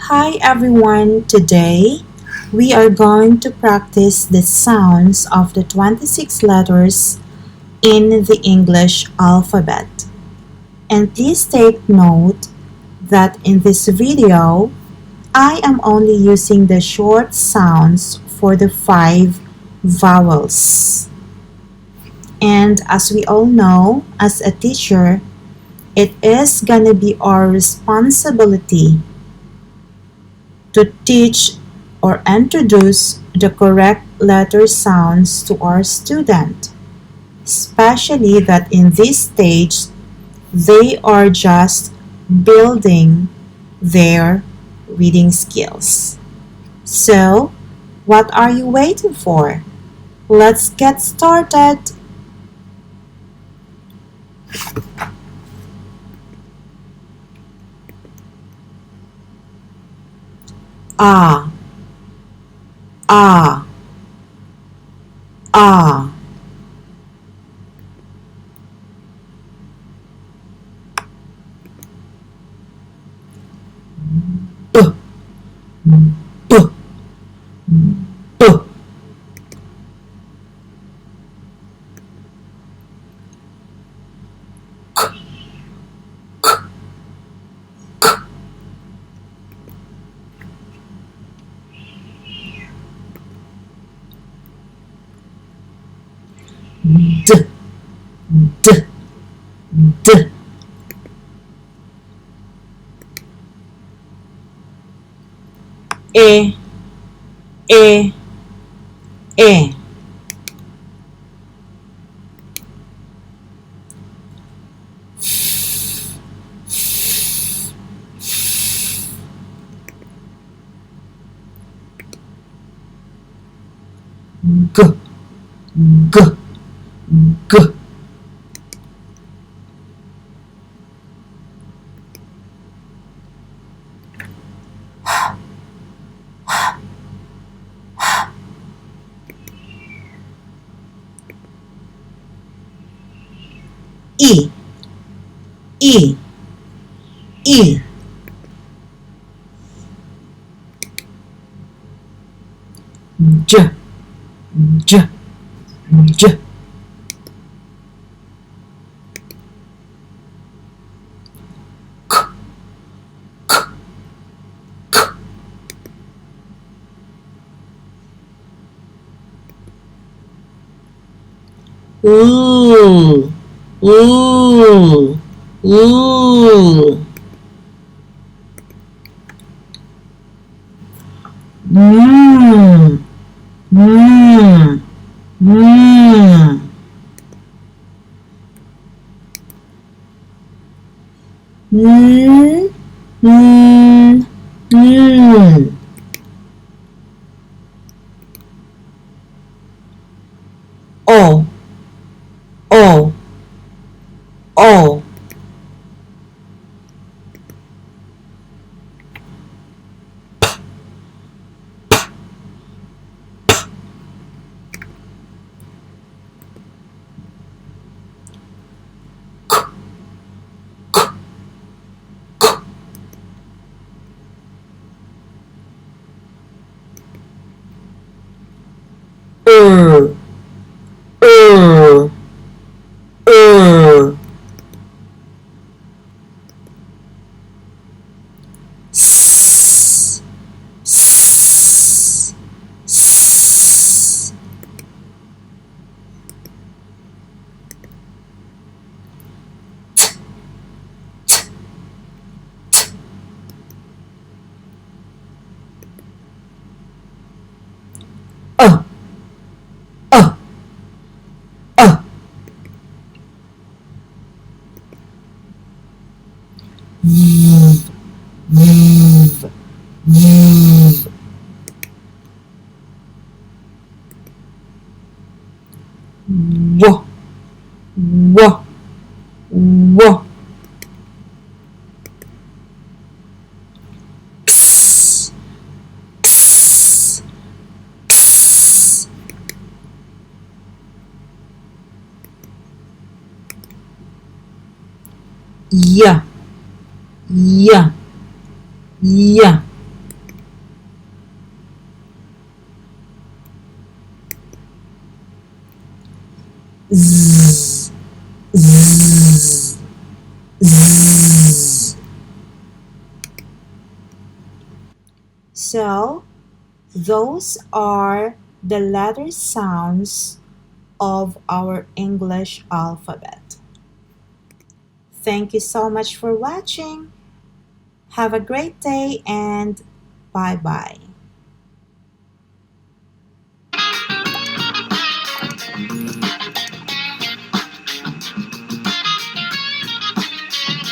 Hi everyone, today we are going to practice the sounds of the 26 letters in the English alphabet. And please take note that in this video, I am only using the short sounds for the 5 vowels. And as we all know, as a teacher, it is gonna be our responsibility to teach or introduce the correct letter sounds to our student, especially that in this stage they are just building their reading skills. So, what are you waiting for? Let's get started. Ah, ah, ah. B, b, b. D, d, d. E, e, e. G, g, g. E, e, e. J, j, j. K, k, k. Ooh, ooh, ooh. Mmm, mmm, mmm. Mm, mm, mm. O, o, o. Er, er, er. S, s, s. Uh, uh, uh. V, v, v. W, w, w. X, x, x. Y, y, y. Those are the letter sounds of our English alphabet. Thank you so much for watching. Have a great day and bye bye.